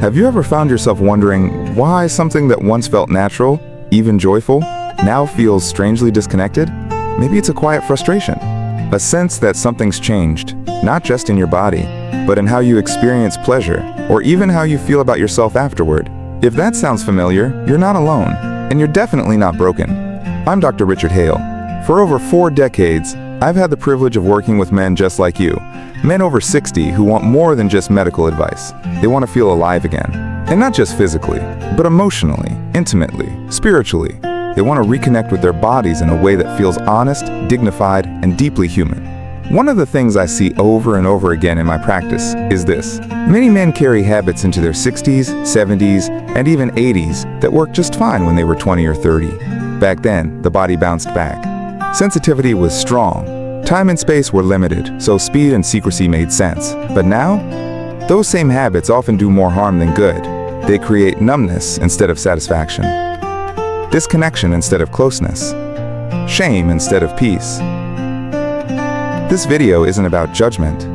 Have you ever found yourself wondering why something that once felt natural, even joyful, now feels strangely disconnected? Maybe it's a quiet frustration, a sense that something's changed, not just in your body, but in how you experience pleasure, or even how you feel about yourself afterward. If that sounds familiar, you're not alone, and you're definitely not broken. I'm Dr. Richard Hale. For over 4 decades, I've had the privilege of working with men just like you, men over 60 who want more than just medical advice. They want to feel alive again. And not just physically, but emotionally, intimately, spiritually. They want to reconnect with their bodies in a way that feels honest, dignified, and deeply human. One of the things I see over and over again in my practice is this. Many men carry habits into their 60s, 70s, and even 80s that worked just fine when they were 20 or 30. Back then, the body bounced back. Sensitivity was strong. Time and space were limited, so speed and secrecy made sense. But now, those same habits often do more harm than good. They create numbness instead of satisfaction, disconnection instead of closeness, shame instead of peace. This video isn't about judgment.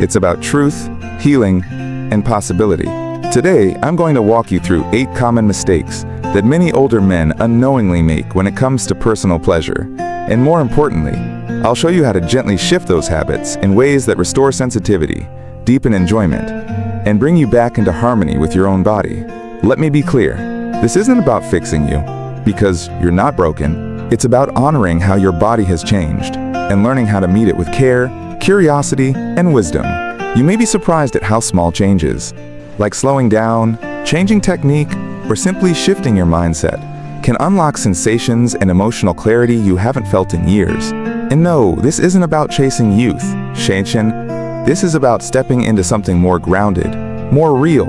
It's about truth, healing, and possibility. Today, I'm going to walk you through 8 common mistakes that many older men unknowingly make when it comes to personal pleasure. And more importantly, I'll show you how to gently shift those habits in ways that restore sensitivity, deepen enjoyment, and bring you back into harmony with your own body. Let me be clear, this isn't about fixing you, because you're not broken. It's about honoring how your body has changed and learning how to meet it with care, curiosity, and wisdom. You may be surprised at how small changes, like slowing down, changing technique, or simply shifting your mindset, can unlock sensations and emotional clarity you haven't felt in years. And no, this isn't about chasing youth, Shanshan. This is about stepping into something more grounded, more real,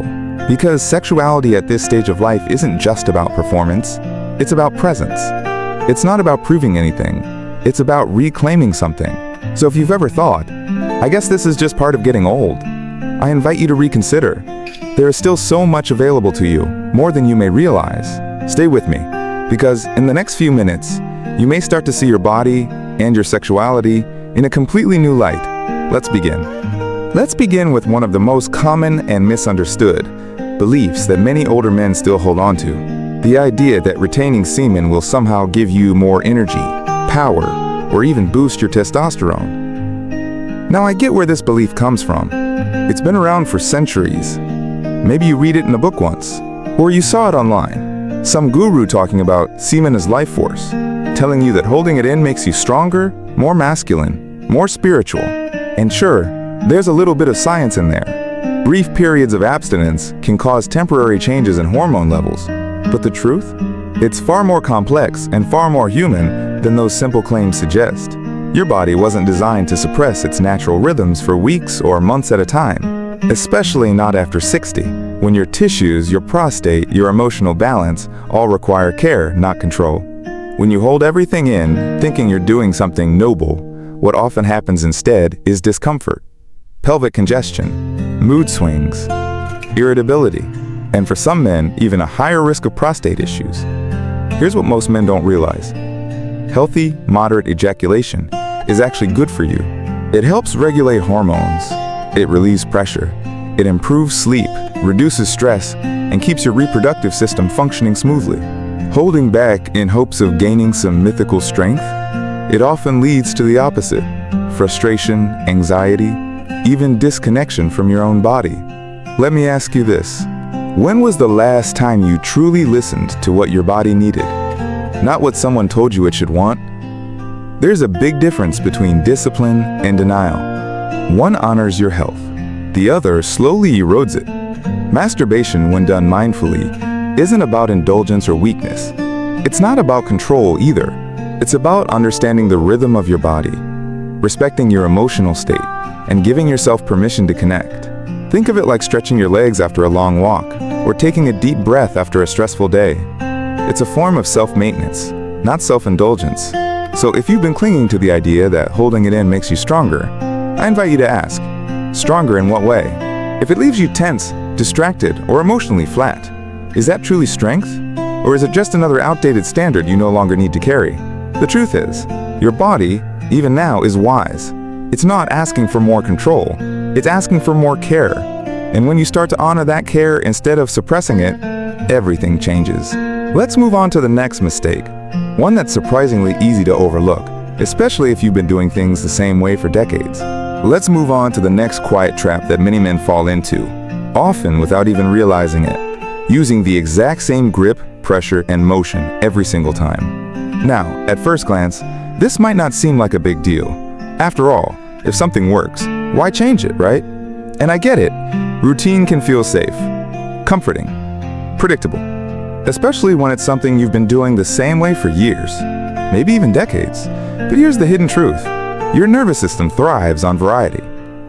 because sexuality at this stage of life isn't just about performance, it's about presence. It's not about proving anything, it's about reclaiming something. So if you've ever thought, I guess this is just part of getting old, I invite you to reconsider. There is still so much available to you, more than you may realize. Stay with me, because in the next few minutes, you may start to see your body and your sexuality in a completely new light. Let's begin. Let's begin with one of the most common and misunderstood beliefs that many older men still hold on to. The idea that retaining semen will somehow give you more energy, power, or even boost your testosterone. Now I get where this belief comes from. It's been around for centuries. Maybe you read it in a book once, or you saw it online. Some guru talking about semen as life force, telling you that holding it in makes you stronger, more masculine, more spiritual. And sure, there's a little bit of science in there. Brief periods of abstinence can cause temporary changes in hormone levels. But the truth? It's far more complex and far more human than those simple claims suggest. Your body wasn't designed to suppress its natural rhythms for weeks or months at a time, especially not after 60, when your tissues, your prostate, your emotional balance all require care, not control. When you hold everything in, thinking you're doing something noble, what often happens instead is discomfort, pelvic congestion, mood swings, irritability, and for some men, even a higher risk of prostate issues. Here's what most men don't realize. Healthy, moderate ejaculation is actually good for you. It helps regulate hormones. It relieves pressure. It improves sleep, reduces stress, and keeps your reproductive system functioning smoothly. Holding back in hopes of gaining some mythical strength, it often leads to the opposite: frustration, anxiety, even disconnection from your own body. Let me ask you this. When was the last time you truly listened to what your body needed? Not what someone told you it should want? There's a big difference between discipline and denial. One honors your health. The other slowly erodes it. Masturbation, when done mindfully, isn't about indulgence or weakness. It's not about control either. It's about understanding the rhythm of your body, respecting your emotional state, and giving yourself permission to connect. Think of it like stretching your legs after a long walk, or taking a deep breath after a stressful day. It's a form of self-maintenance, not self-indulgence. So if you've been clinging to the idea that holding it in makes you stronger, I invite you to ask, stronger in what way? If it leaves you tense, distracted, or emotionally flat, is that truly strength? Or is it just another outdated standard you no longer need to carry? The truth is, your body, even now, is wise. It's not asking for more control. It's asking for more care. And when you start to honor that care instead of suppressing it, everything changes. Let's move on to the next mistake, one that's surprisingly easy to overlook, especially if you've been doing things the same way for decades. Let's move on to the next quiet trap that many men fall into, often without even realizing it, using the exact same grip, pressure, and motion every single time. Now, at first glance, this might not seem like a big deal. After all, if something works, why change it, right? And I get it. Routine can feel safe, comforting, predictable, especially when it's something you've been doing the same way for years, maybe even decades. But here's the hidden truth. Your nervous system thrives on variety.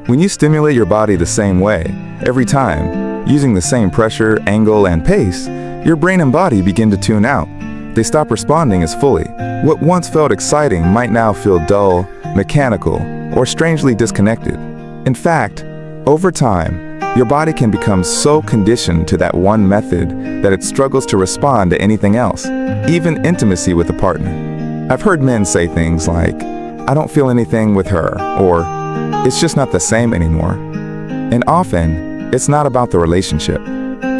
When you stimulate your body the same way, every time, using the same pressure, angle, and pace, your brain and body begin to tune out. They stop responding as fully. What once felt exciting might now feel dull, mechanical, or strangely disconnected. In fact, over time, your body can become so conditioned to that one method that it struggles to respond to anything else, even intimacy with a partner. I've heard men say things like, "I don't feel anything with her," or "It's just not the same anymore." And often, it's not about the relationship.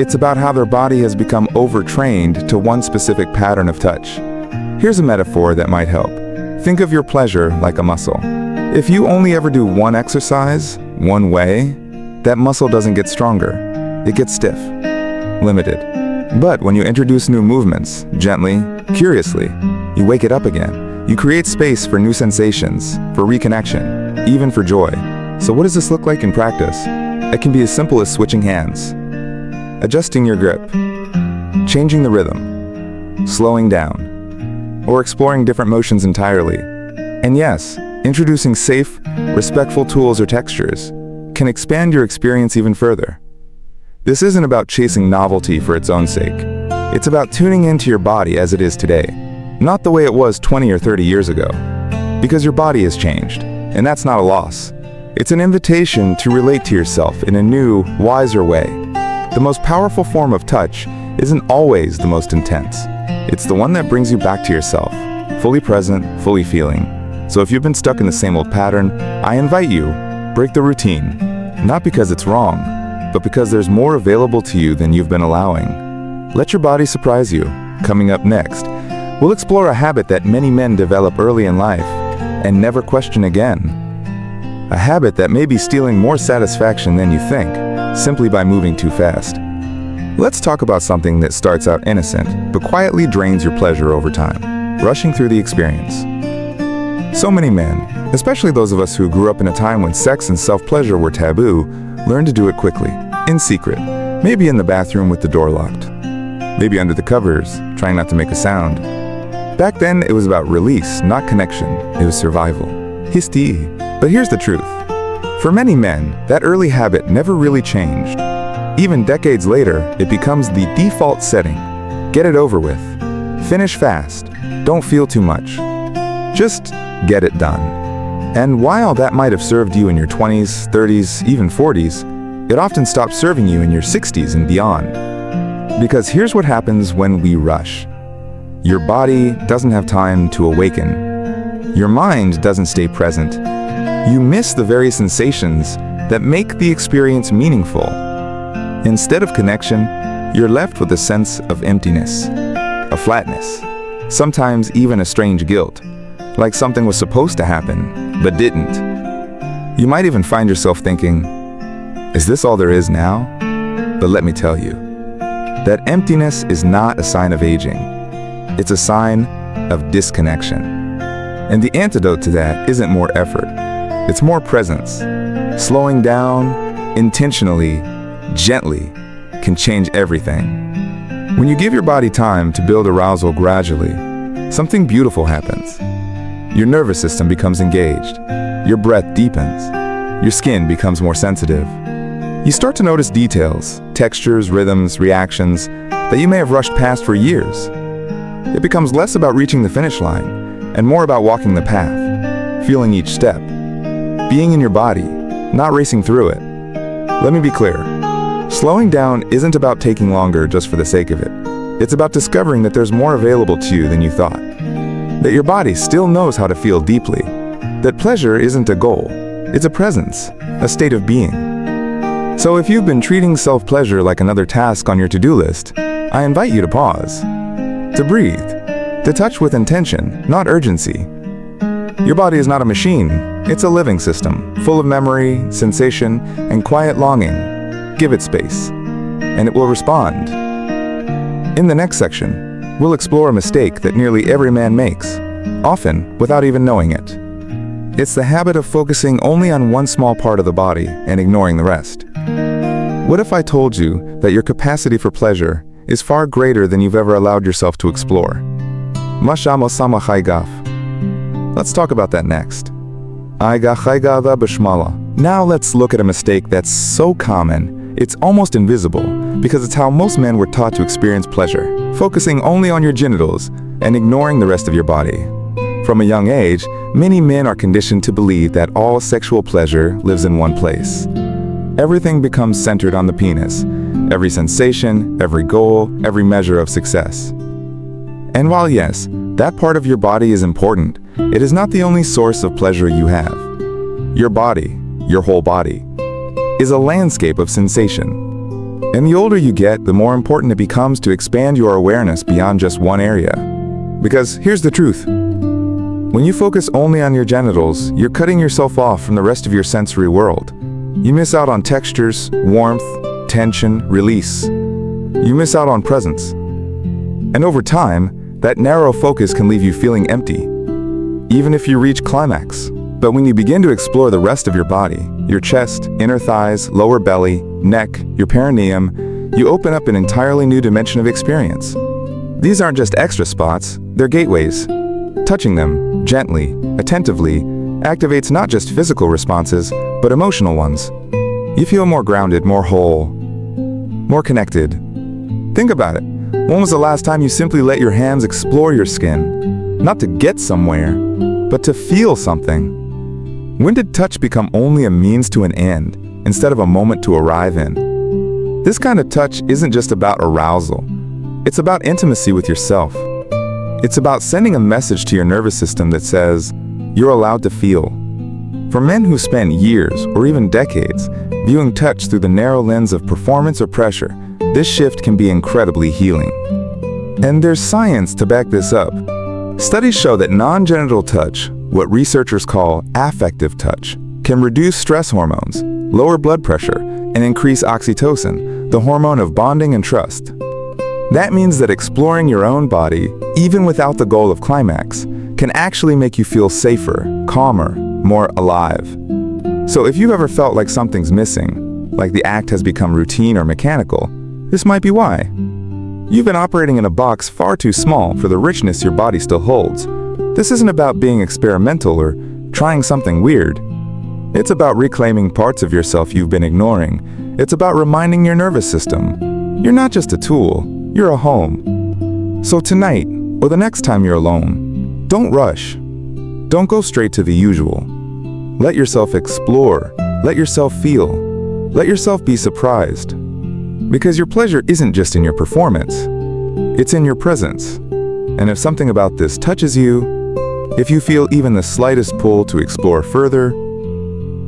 It's about how their body has become overtrained to one specific pattern of touch. Here's a metaphor that might help. Think of your pleasure like a muscle. If you only ever do one exercise, one way, that muscle doesn't get stronger. It gets stiff, limited. But when you introduce new movements, gently, curiously, you wake it up again. You create space for new sensations, for reconnection, even for joy. So what does this look like in practice? It can be as simple as switching hands, adjusting your grip, changing the rhythm, slowing down, or exploring different motions entirely. And yes, introducing safe, respectful tools or textures can expand your experience even further. This isn't about chasing novelty for its own sake. It's about tuning into your body as it is today, not the way it was 20 or 30 years ago. Because your body has changed, and that's not a loss. It's an invitation to relate to yourself in a new, wiser way. The most powerful form of touch isn't always the most intense. It's the one that brings you back to yourself, fully present, fully feeling. So if you've been stuck in the same old pattern, I invite you, break the routine. Not because it's wrong, but because there's more available to you than you've been allowing. Let your body surprise you. Coming up next, we'll explore a habit that many men develop early in life and never question again. A habit that may be stealing more satisfaction than you think, simply by moving too fast. Let's talk about something that starts out innocent, but quietly drains your pleasure over time, rushing through the experience. So many men, especially those of us who grew up in a time when sex and self-pleasure were taboo, learn to do it quickly, in secret, maybe in the bathroom with the door locked, maybe under the covers, trying not to make a sound. Back then, it was about release, not connection. It was survival. Histi. But here's the truth. For many men, that early habit never really changed. Even decades later, it becomes the default setting. Get it over with. Finish fast. Don't feel too much. Just get it done. And while that might have served you in your 20s, 30s, even 40s, it often stops serving you in your 60s and beyond. Because here's what happens when we rush. Your body doesn't have time to awaken. Your mind doesn't stay present. You miss the very sensations that make the experience meaningful. Instead of connection, you're left with a sense of emptiness, a flatness, sometimes even a strange guilt, like something was supposed to happen, but didn't. You might even find yourself thinking, is this all there is now? But let me tell you, that emptiness is not a sign of aging. It's a sign of disconnection. And the antidote to that isn't more effort. It's more presence. Slowing down, intentionally, gently, can change everything. When you give your body time to build arousal gradually, something beautiful happens. Your nervous system becomes engaged. Your breath deepens. Your skin becomes more sensitive. You start to notice details, textures, rhythms, reactions that you may have rushed past for years. It becomes less about reaching the finish line and more about walking the path, feeling each step, being in your body, not racing through it. Let me be clear. Slowing down isn't about taking longer just for the sake of it. It's about discovering that there's more available to you than you thought. That your body still knows how to feel deeply. That pleasure isn't a goal. It's a presence, a state of being. So if you've been treating self-pleasure like another task on your to-do list, I invite you to pause, to breathe, to touch with intention, not urgency. Your body is not a machine. It's a living system, full of memory, sensation, and quiet longing. Give it space, and it will respond. In the next section, we'll explore a mistake that nearly every man makes, often without even knowing it. It's the habit of focusing only on one small part of the body and ignoring the rest. What if I told you that your capacity for pleasure is far greater than you've ever allowed yourself to explore? Let's talk about that next. Now let's look at a mistake that's so common, it's almost invisible, because it's how most men were taught to experience pleasure, focusing only on your genitals and ignoring the rest of your body. From a young age, many men are conditioned to believe that all sexual pleasure lives in one place. Everything becomes centered on the penis, every sensation, every goal, every measure of success. And while yes, that part of your body is important, it is not the only source of pleasure you have. Your body, your whole body, is a landscape of sensation. And the older you get, the more important it becomes to expand your awareness beyond just one area. Because here's the truth. When you focus only on your genitals, you're cutting yourself off from the rest of your sensory world. You miss out on textures, warmth, tension, release. You miss out on presence. And over time, that narrow focus can leave you feeling empty, even if you reach climax. But when you begin to explore the rest of your body, your chest, inner thighs, lower belly, neck, your perineum, you open up an entirely new dimension of experience. These aren't just extra spots, they're gateways. Touching them, gently, attentively, activates not just physical responses, but emotional ones. You feel more grounded, more whole, more connected. Think about it. When was the last time you simply let your hands explore your skin? Not to get somewhere, but to feel something. When did touch become only a means to an end, instead of a moment to arrive in? This kind of touch isn't just about arousal. It's about intimacy with yourself. It's about sending a message to your nervous system that says, you're allowed to feel. For men who spend years, or even decades, viewing touch through the narrow lens of performance or pressure, this shift can be incredibly healing. And there's science to back this up. Studies show that non-genital touch, what researchers call affective touch, can reduce stress hormones, lower blood pressure, and increase oxytocin, the hormone of bonding and trust. That means that exploring your own body, even without the goal of climax, can actually make you feel safer, calmer, more alive. So if you've ever felt like something's missing, like the act has become routine or mechanical, this might be why. You've been operating in a box far too small for the richness your body still holds. This isn't about being experimental or trying something weird. It's about reclaiming parts of yourself you've been ignoring. It's about reminding your nervous system, you're not just a tool, you're a home. So tonight, or the next time you're alone, don't rush. Don't go straight to the usual. Let yourself explore. Let yourself feel. Let yourself be surprised. Because your pleasure isn't just in your performance. It's in your presence. And if something about this touches you, if you feel even the slightest pull to explore further,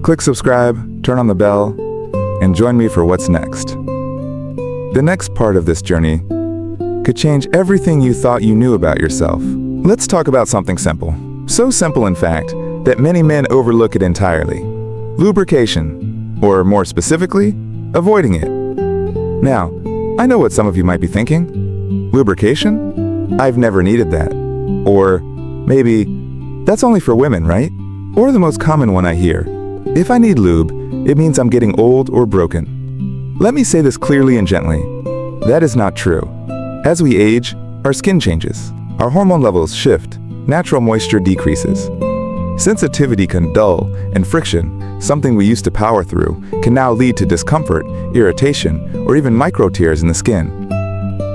click subscribe, turn on the bell, and join me for what's next. The next part of this journey could change everything you thought you knew about yourself. Let's talk about something simple. So simple, in fact, that many men overlook it entirely. Lubrication, or more specifically, avoiding it. Now, I know what some of you might be thinking. Lubrication? I've never needed that. Or maybe, that's only for women, right? Or the most common one I hear. If I need lube, it means I'm getting old or broken. Let me say this clearly and gently. That is not true. As we age, our skin changes. Our hormone levels shift. Natural moisture decreases. Sensitivity can dull, and friction, something we used to power through, can now lead to discomfort, irritation, or even micro tears in the skin.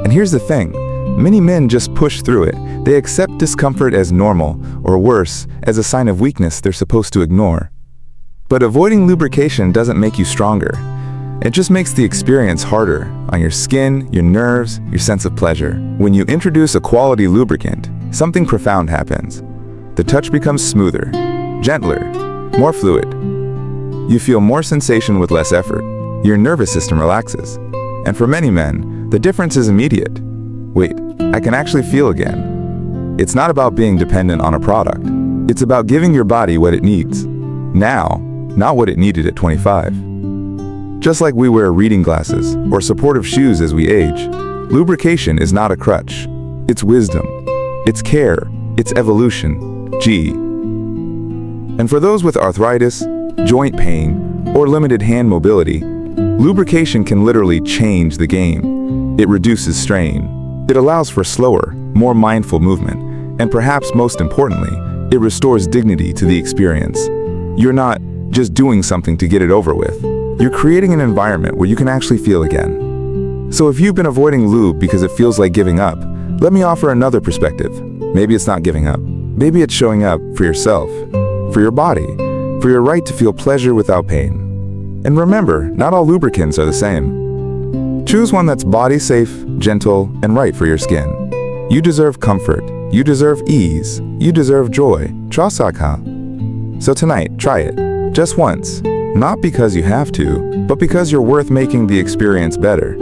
And here's the thing, many men just push through it. They accept discomfort as normal, or worse, as a sign of weakness they're supposed to ignore. But avoiding lubrication doesn't make you stronger. It just makes the experience harder on your skin, your nerves, your sense of pleasure. When you introduce a quality lubricant, something profound happens. The touch becomes smoother, gentler, more fluid. You feel more sensation with less effort. your nervous system relaxes. And for many men, the difference is immediate. Wait, I can actually feel again. It's not about being dependent on a product. It's about giving your body what it needs. Now, not what it needed at 25. Just like we wear reading glasses or supportive shoes as we age, lubrication is not a crutch. It's wisdom. It's care. It's evolution. G. And for those with arthritis, joint pain, or limited hand mobility, lubrication can literally change the game. It reduces strain. It allows for slower, more mindful movement, and perhaps most importantly, it restores dignity to the experience. You're not just doing something to get it over with. You're creating an environment where you can actually feel again. So if you've been avoiding lube because it feels like giving up, let me offer another perspective. Maybe it's not giving up. Maybe it's showing up for yourself, for your body, for your right to feel pleasure without pain. And remember, not all lubricants are the same. Choose one that's body safe, gentle, and right for your skin. You deserve comfort. You deserve ease. You deserve joy. Trasaka. So tonight, try it. Just once. Not because you have to, but because you're worth making the experience better.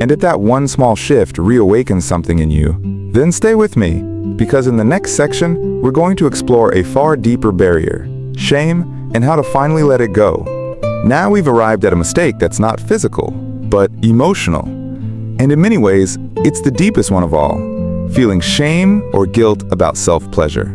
And if that one small shift reawakens something in you, then stay with me, because in the next section, we're going to explore a far deeper barrier, shame, and how to finally let it go. Now we've arrived at a mistake that's not physical, but emotional. And in many ways, it's the deepest one of all, feeling shame or guilt about self-pleasure.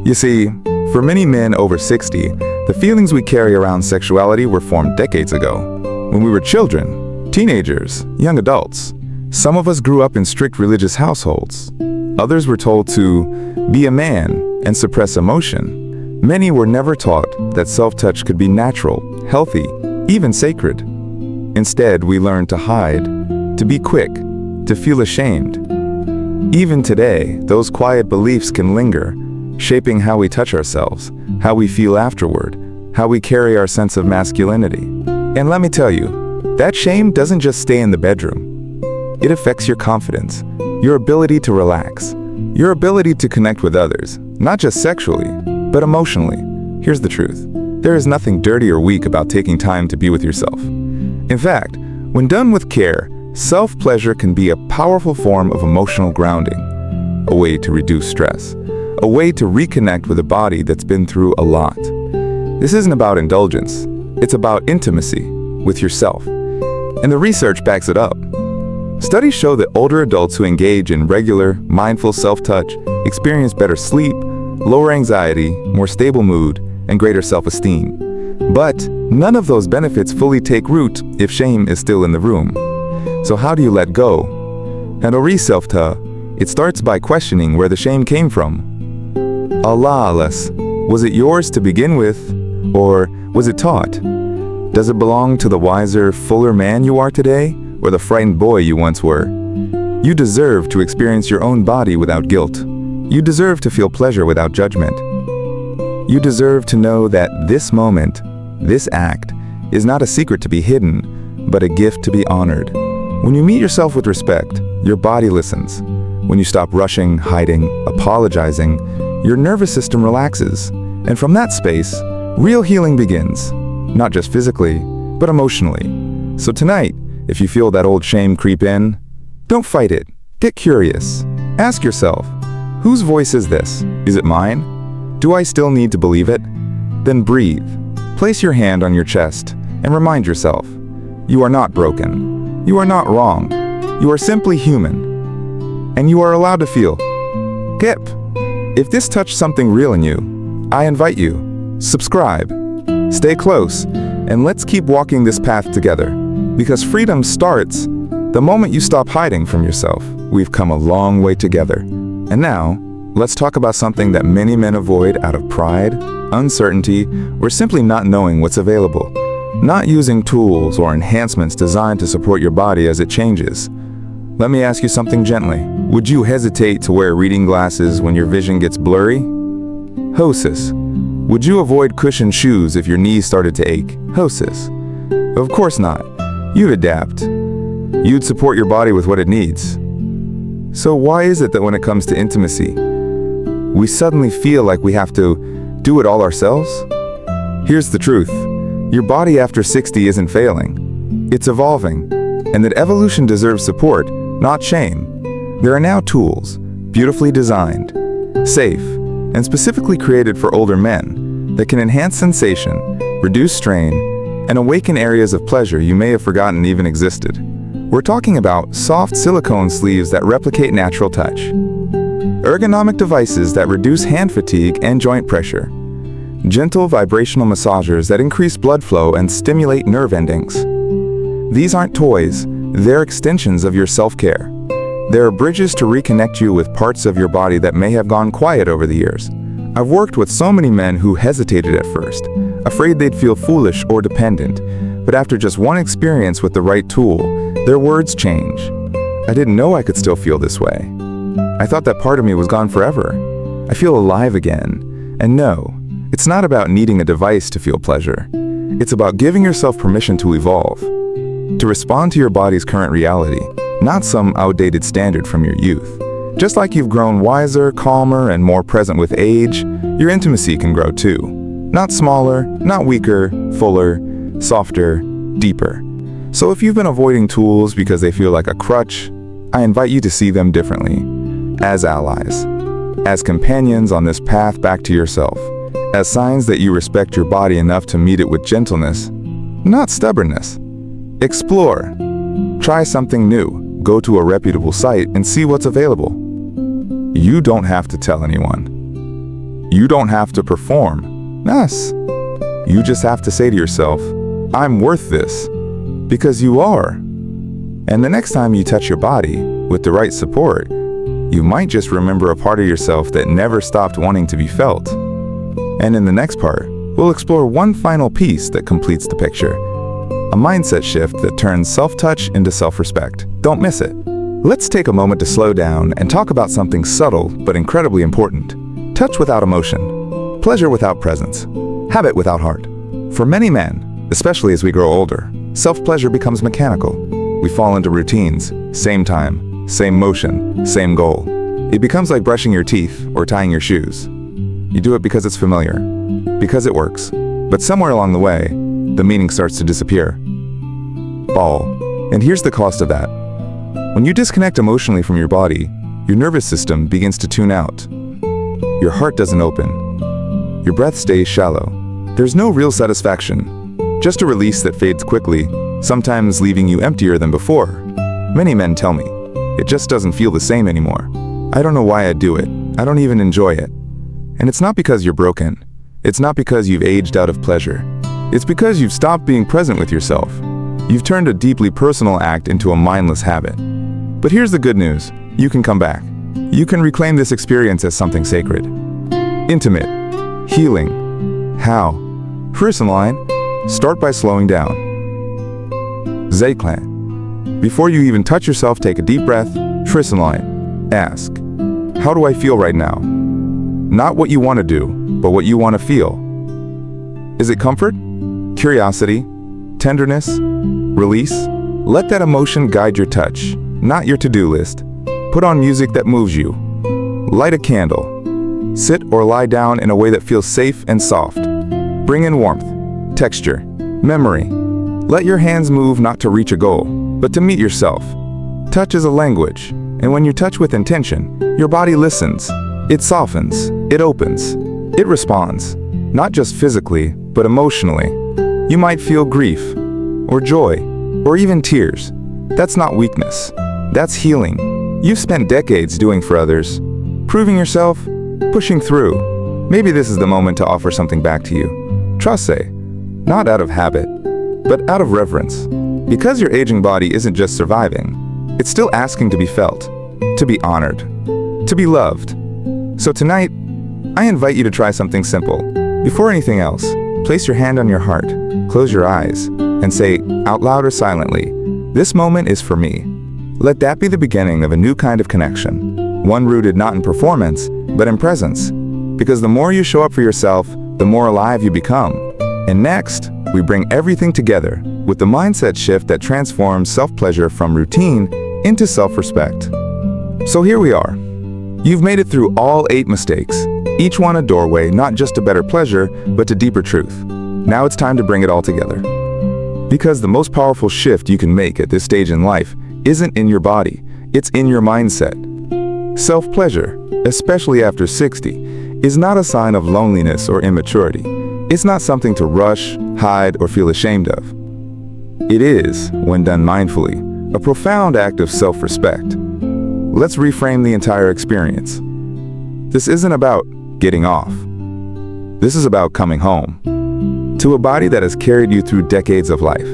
You see, for many men over 60, the feelings we carry around sexuality were formed decades ago. When we were children, teenagers, young adults, some of us grew up in strict religious households. Others were told to be a man and suppress emotion. Many were never taught that self-touch could be natural, healthy, even sacred. Instead, we learned to hide, to be quick, to feel ashamed. Even today, those quiet beliefs can linger, shaping how we touch ourselves, how we feel afterward, how we carry our sense of masculinity. And let me tell you, that shame doesn't just stay in the bedroom. It affects your confidence, your ability to relax, your ability to connect with others, not just sexually, but emotionally. Here's the truth. There is nothing dirty or weak about taking time to be with yourself. In fact, when done with care, self-pleasure can be a powerful form of emotional grounding, a way to reduce stress, a way to reconnect with a body that's been through a lot. This isn't about indulgence. It's about intimacy with yourself. And the research backs it up. Studies show that older adults who engage in regular, mindful self-touch experience better sleep, lower anxiety, more stable mood, and greater self-esteem. But none of those benefits fully take root if shame is still in the room. So how do you let go? And self-ta, it starts by questioning where the shame came from. Allah, was it yours to begin with, or was it taught? Does it belong to the wiser, fuller man you are today, or the frightened boy you once were? You deserve to experience your own body without guilt. You deserve to feel pleasure without judgment. You deserve to know that this moment, this act, is not a secret to be hidden, but a gift to be honored. When you meet yourself with respect, your body listens. When you stop rushing, hiding, apologizing, your nervous system relaxes. And from that space, real healing begins. Not just physically, but emotionally. So tonight, if you feel that old shame creep in, don't fight it. Get curious. Ask yourself, whose voice is this? Is it mine? Do I still need to believe it? Then breathe. Place your hand on your chest and remind yourself, you are not broken. You are not wrong. You are simply human. And you are allowed to feel. Gip. If this touched something real in you, I invite you, subscribe, stay close, and let's keep walking this path together. Because freedom starts the moment you stop hiding from yourself. We've come a long way together. And now, let's talk about something that many men avoid out of pride, uncertainty, or simply not knowing what's available. Not using tools or enhancements designed to support your body as it changes. Let me ask you something gently. Would you hesitate to wear reading glasses when your vision gets blurry? Hosis. Would you avoid cushioned shoes if your knees started to ache? Hosis. Of course not. You'd adapt. You'd support your body with what it needs. So why is it that when it comes to intimacy, we suddenly feel like we have to do it all ourselves? Here's the truth. Your body after 60 isn't failing. it's evolving, and that evolution deserves support, not shame. There are now tools, beautifully designed, safe, and specifically created for older men, that can enhance sensation, reduce strain, and awaken areas of pleasure you may have forgotten even existed. We're talking about soft silicone sleeves that replicate natural touch, ergonomic devices that reduce hand fatigue and joint pressure, gentle vibrational massagers that increase blood flow and stimulate nerve endings. These aren't toys, they're extensions of your self-care. There are bridges to reconnect you with parts of your body that may have gone quiet over the years. I've worked with so many men who hesitated at first, afraid they'd feel foolish or dependent, but after just one experience with the right tool, their words change. I didn't know I could still feel this way. I thought that part of me was gone forever. I feel alive again. And no, it's not about needing a device to feel pleasure. It's about giving yourself permission to evolve, to respond to your body's current reality, not some outdated standard from your youth. Just like you've grown wiser, calmer, and more present with age, your intimacy can grow too. Not smaller, not weaker, fuller, softer, deeper. So if you've been avoiding tools because they feel like a crutch, I invite you to see them differently. As allies. As companions on this path back to yourself. As signs that you respect your body enough to meet it with gentleness, not stubbornness. Explore. Try something new. Go to a reputable site and see what's available. You don't have to tell anyone. You don't have to perform. Yes. You just have to say to yourself, I'm worth this. Because you are. And the next time you touch your body, with the right support, you might just remember a part of yourself that never stopped wanting to be felt. And in the next part, we'll explore one final piece that completes the picture. A mindset shift that turns self-touch into self-respect. Don't miss it. Let's take a moment to slow down and talk about something subtle but incredibly important. Touch without emotion. Pleasure without presence. Habit without heart. For many men, especially as we grow older, self-pleasure becomes mechanical. We fall into routines, same time, same motion, same goal. It becomes like brushing your teeth or tying your shoes. You do it because it's familiar, because it works. But somewhere along the way, the meaning starts to disappear. Ball. And here's the cost of that. When you disconnect emotionally from your body, your nervous system begins to tune out. Your heart doesn't open. Your breath stays shallow. There's no real satisfaction, just a release that fades quickly, sometimes leaving you emptier than before. Many men tell me, it just doesn't feel the same anymore. I don't know why I do it. I don't even enjoy it. And it's not because you're broken. It's not because you've aged out of pleasure. It's because you've stopped being present with yourself. You've turned a deeply personal act into a mindless habit. But here's the good news. You can come back. You can reclaim this experience as something sacred. Intimate. Healing. How? First in line, start by slowing down. Zeklan. Before you even touch yourself, take a deep breath. First in line. Ask, how do I feel right now? Not what you want to do, but what you want to feel. Is it comfort? Curiosity? Tenderness? Release? Let that emotion guide your touch, not your to-do list. Put on music that moves you. Light a candle. Sit or lie down in a way that feels safe and soft. Bring in warmth, texture, memory. Let your hands move not to reach a goal, but to meet yourself. Touch is a language, and when you touch with intention, your body listens. It softens, it opens, it responds, not just physically, but emotionally. You might feel grief, or joy, or even tears. That's not weakness. That's healing. You've spent decades doing for others, proving yourself, pushing through. Maybe this is the moment to offer something back to you. Trust, not out of habit, but out of reverence. Because your aging body isn't just surviving, it's still asking to be felt, to be honored, to be loved. So tonight, I invite you to try something simple. Before anything else, place your hand on your heart, close your eyes, and say, out loud or silently, this moment is for me. Let that be the beginning of a new kind of connection, one rooted not in performance, but in presence. Because the more you show up for yourself, the more alive you become. And next, we bring everything together with the mindset shift that transforms self-pleasure from routine into self-respect. So here we are. You've made it through all 8 mistakes, each one a doorway not just to better pleasure, but to deeper truth. Now it's time to bring it all together. Because the most powerful shift you can make at this stage in life isn't in your body, it's in your mindset. Self-pleasure, especially after 60, is not a sign of loneliness or immaturity. It's not something to rush, hide, or feel ashamed of. It is, when done mindfully, a profound act of self-respect. Let's reframe the entire experience. This isn't about getting off. This is about coming home. To a body that has carried you through decades of life.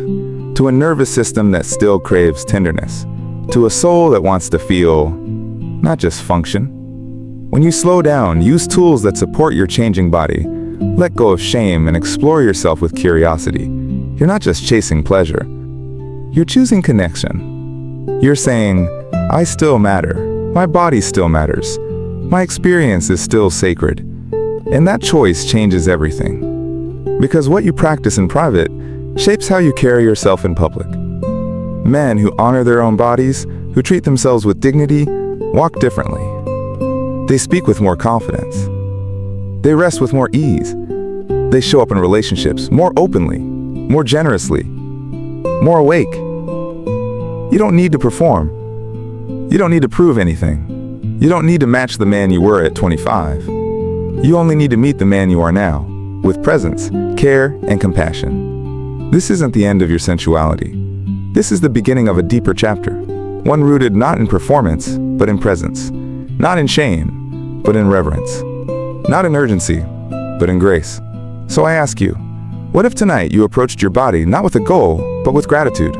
To a nervous system that still craves tenderness. To a soul that wants to feel, not just function. When you slow down, use tools that support your changing body. Let go of shame and explore yourself with curiosity. You're not just chasing pleasure. You're choosing connection. You're saying, I still matter. My body still matters. My experience is still sacred. And that choice changes everything. Because what you practice in private shapes how you carry yourself in public. Men who honor their own bodies, who treat themselves with dignity, walk differently. They speak with more confidence. They rest with more ease. They show up in relationships more openly, more generously, more awake. You don't need to perform. You don't need to prove anything. You don't need to match the man you were at 25. You only need to meet the man you are now, with presence, care, and compassion. This isn't the end of your sensuality. This is the beginning of a deeper chapter, one rooted not in performance, but in presence, not in shame, but in reverence, not in urgency, but in grace. So I ask you, what if tonight you approached your body not with a goal, but with gratitude?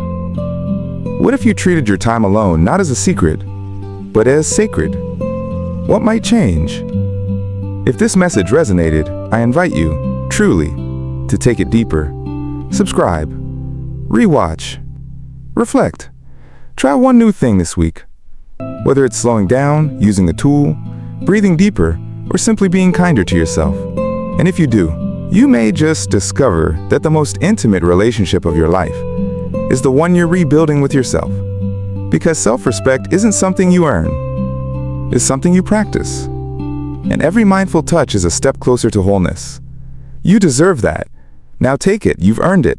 What if you treated your time alone not as a secret, but as sacred? What might change? If this message resonated, I invite you, truly, to take it deeper. Subscribe, rewatch, reflect. Try one new thing this week. Whether it's slowing down, using a tool, breathing deeper, or simply being kinder to yourself. And if you do, you may just discover that the most intimate relationship of your life is the one you're rebuilding with yourself. Because self-respect isn't something you earn, it's something you practice. And every mindful touch is a step closer to wholeness. You deserve that. Now take it, you've earned it.